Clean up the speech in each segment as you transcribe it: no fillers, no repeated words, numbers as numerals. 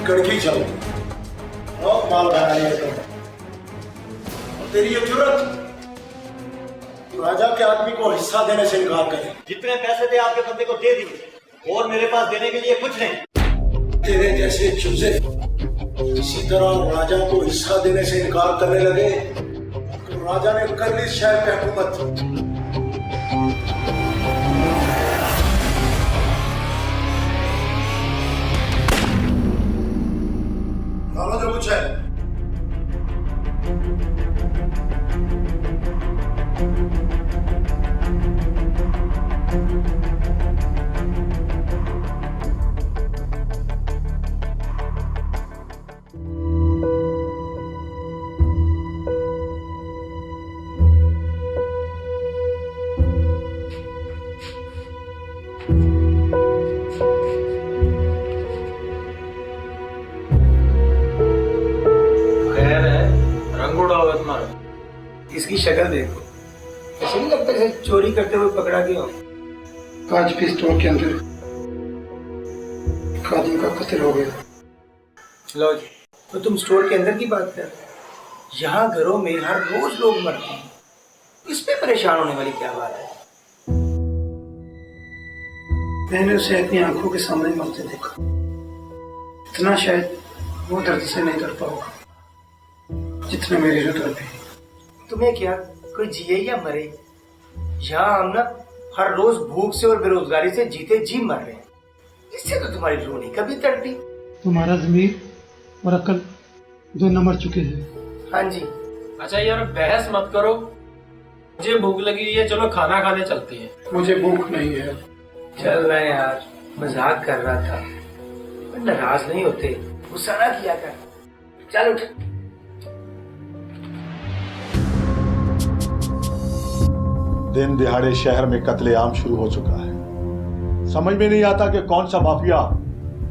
कड़की चलो और माल बना लिया तुम। और तेरी ये जरूरत राजा के आदमी को हिस्सा देने से इनकार करे। जितने पैसे थे आपके बंदे को दे दिए और मेरे पास देने के लिए कुछ नहीं। तेरे जैसे चूजे इसी तरह राजा को हिस्सा देने से इनकार करने लगे तो राजा ने कर ली शहर पे हुकूमत। जो कुछ है इसकी शक्ल देखो, ऐसे नहीं लगता जैसे चोरी करते हुए पकड़ा गया हो। आज भी स्टोर के अंदर खादिम का कत्ल हो गया। लो जी, तो तुम स्टोर के अंदर की बात कर रहे हो। यहाँ घरों में हर रोज लोग मरते हैं, इस पे परेशान होने वाली क्या बात है। मैंने उसे अपनी आंखों के सामने मरते देखा। इतना शायद वो दर्द से नहीं डर पाओगे जितना मेरी जो दर्द है। तुम्हें क्या कोई जिए या मरे, यहाँ हम ना हर रोज भूख से और बेरोजगारी से जीते जी मर रहे हैं। इससे तो तुम्हारी रूह नहीं कभी तड़पी। तुम्हारा ज़मीर और अकल दोनों मर चुके हैं। हाँ जी। अच्छा यार बहस मत करो, मुझे भूख लगी है, चलो खाना खाने चलते हैं। मुझे भूख नहीं है। चल रहा है यार, मजाक कर रहा था। नाराज नहीं होते, गुस्सा ना किया कर। चल उठ। दिन दिहाड़े शहर में कत्लेआम शुरू हो चुका है। समझ में नहीं आता कि कौन सा माफिया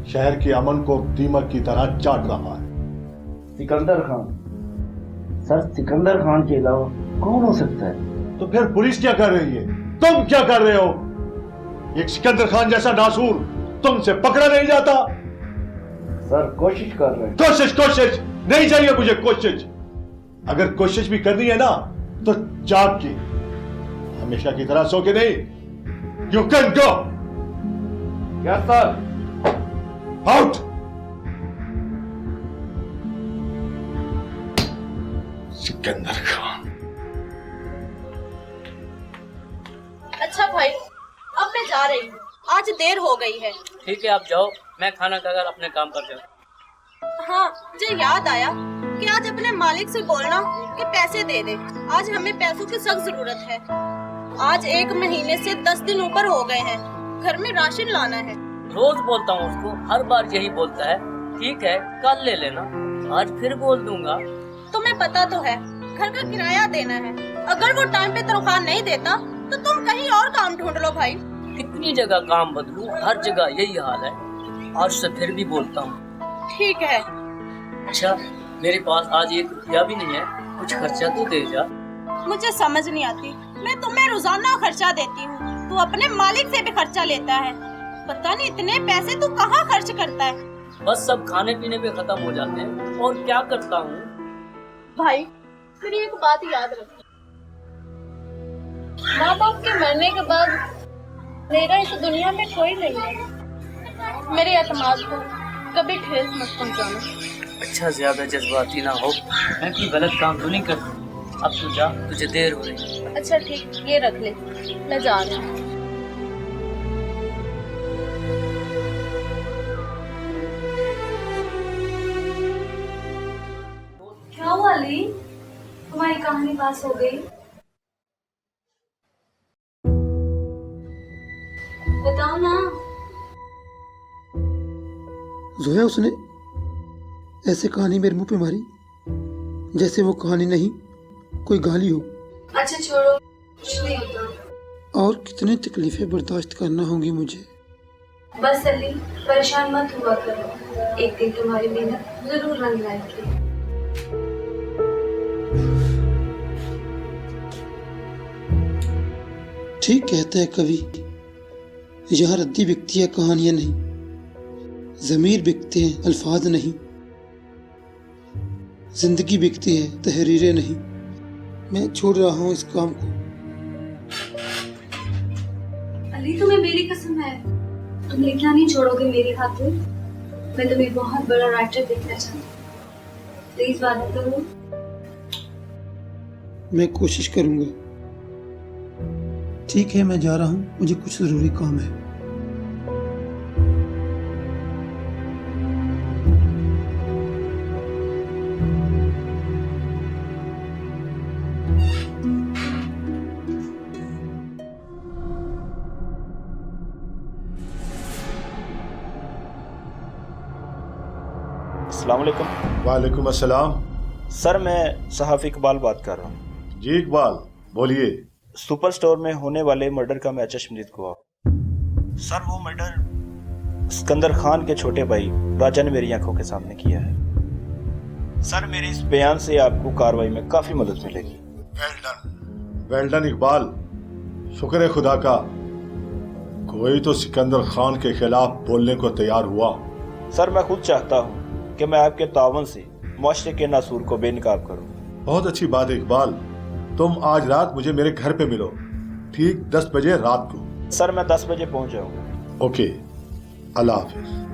शहर के अमन को दीमक की तरह चाट रहा है। सिकंदर खान सर, सिकंदर खान के अलावा कौन हो सकता है? तो फिर पुलिस क्या कर रही है? तुम क्या कर रहे हो? एक सिकंदर खान जैसा नासूर तुमसे पकड़ा नहीं जाता। सर कोशिश कर रहे हैं। कोशिश नहीं चाहिए मुझे कोशिश। अगर कोशिश भी करनी है ना तो जाग के, हमेशा की तरह सो के नहीं। You can go. क्या सर? आउट। सिकंदर खान। अच्छा भाई, अब मैं जा रही हूँ, आज देर हो गई है। ठीक है आप जाओ, मैं खाना खाकर अपने काम पर जाऊँ। हाँ, मुझे याद आया कि आज अपने मालिक से बोलना कि पैसे दे दे। आज हमें पैसों की सख्त जरूरत है। आज 1 महीने से 10 दिन ऊपर हो गए हैं, घर में राशन लाना है। रोज बोलता हूँ उसको, हर बार यही बोलता है ठीक है कल ले लेना। आज फिर बोल दूंगा। तुम्हें पता तो है घर का किराया देना है। अगर वो टाइम पे तनख्वाह नहीं देता तो तुम कहीं और काम ढूंढ लो भाई। कितनी जगह काम बदलूं, हर जगह यही हाल है। आज से फिर भी बोलता हूँ। ठीक है। अच्छा मेरे पास आज 1 रुपया भी नहीं है, कुछ खर्चा तो दे जा। मुझे समझ नहीं आती, मैं तुम्हें रोजाना खर्चा देती हूँ, तू अपने मालिक से भी खर्चा लेता है। पता नहीं इतने पैसे तू कहाँ खर्च करता है। बस सब खाने पीने पे खत्म हो जाते हैं और क्या करता हूँ। भाई मेरी एक बात याद रख, माँ बाप के मरने के बाद मेरा इस दुनिया में कोई नहीं है। मेरे एतमाद को कभी ठेस मत पहुँचाना। अच्छा ज्यादा जज्बाती ना हो, मैं कोई गलत काम तो नहीं करती। अब तू जा, तुझे देर हो रही है। अच्छा ठीक, ये रख ले, मैं जा रही हूँ। क्या हुआ ली, तुम्हारी कहानी पास हो गई? बताओ ना। जोया, उसने ऐसे कहानी मेरे मुंह पे मारी जैसे वो कहानी नहीं कोई गाली हो। अच्छा छोड़ो, कुछ नहीं होता। और कितनी तकलीफें बर्दाश्त करना होंगी मुझे। बस अली, परेशान मत हुआ करो, एक दिन तुम्हारी मेहनत जरूर रंग लाएगी। ठीक कहता है कवि, यहाँ रद्दी व्यक्ति या कहानियां नहीं, ज़मीर बिकते हैं, अल्फाज नहीं। जिंदगी बिकती है, तहरीरें नहीं। मैं छोड़ रहा हूँ इस काम को। अली, तुम्हें मेरी कसम है, तुम लिखना नहीं छोड़ोगे मेरी खातिर। मैं तुम्हें बहुत बड़ा राइटर देखना चाहती हूँ। प्लीज वादा करो। मैं कोशिश करूँगा। ठीक है, मैं जा रहा हूँ, मुझे कुछ ज़रूरी काम है। अस्सलाम वालेकुम। वालेकुम अस्सलाम। सर, मैं सहाफ़ी इकबाल बात कर रहा हूँ। जी इकबाल, बोलिए। सुपर स्टोर में होने वाले मर्डर का मैं चश्मदीद हुआ। सर, वो मर्डर सिकंदर खान के छोटे भाई राजा ने मेरी आंखों के सामने किया है। सर, मेरे इस बयान से आपको कार्रवाई में काफ़ी मदद मिलेगी। वेल डन इकबाल, शुक्र है खुदा का, कोई तो सिकंदर खान के खिलाफ बोलने को तैयार हुआ। सर, मैं खुद चाहता हूँ कि मैं आपके तावन से मुआशरे के नासूर को बेनकाब करूँ। बहुत अच्छी बात है इकबाल, तुम आज रात मुझे मेरे घर पे मिलो, ठीक 10 बजे रात को। सर, मैं 10 बजे पहुँच जाऊँगा। ओके, अल्लाह हाफिज।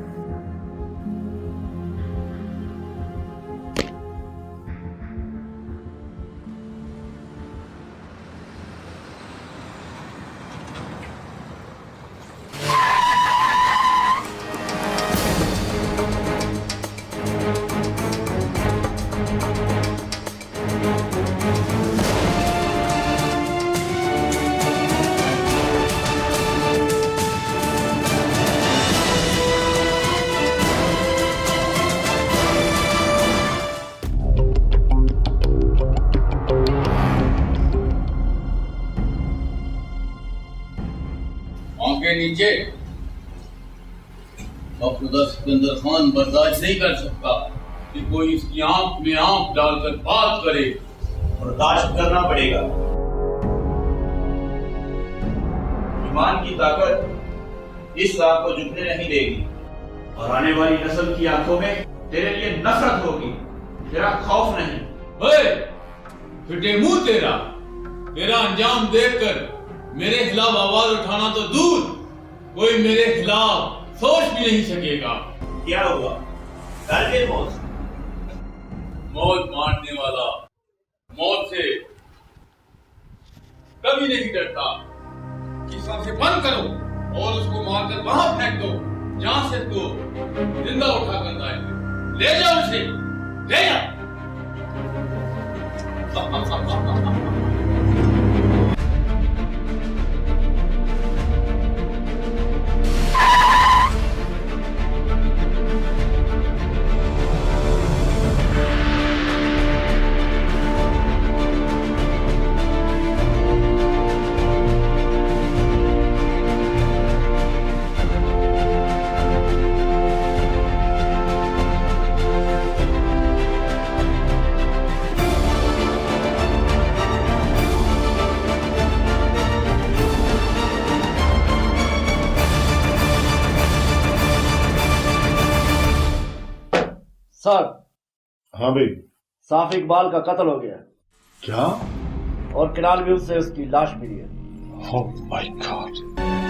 आंखें नीचे। खुदा सिकंदर खान बर्दाश्त नहीं कर सकता कि कोई इसकी आंख में आंख डालकर बात करे। बर्दाश्त करना पड़ेगा। ईमान की ताकत इस राह को झुकने नहीं देगी और आने वाली नस्ल की आंखों में तेरे लिए नफरत होगी, तेरा खौफ नहीं। ओए, फिटे मुंह तेरा अंजाम देखकर मेरे खिलाफ आवाज उठाना तो दूर, कोई मेरे खिलाफ सोच भी नहीं सकेगा। क्या हुआ? डर गए मौत? मौत मारने वाला मौत से कभी नहीं डरता। किस्सा से बंद करो और उसको मारकर वहां फेंक दो जहां से तो जिंदा उठा कर लाए। ले जाओ उसे, ले जाओ। सर। हाँ भाई। साफ इकबाल का कत्ल हो गया। क्या? और किनाल व्यूज से उसकी लाश मिली है। Oh my God!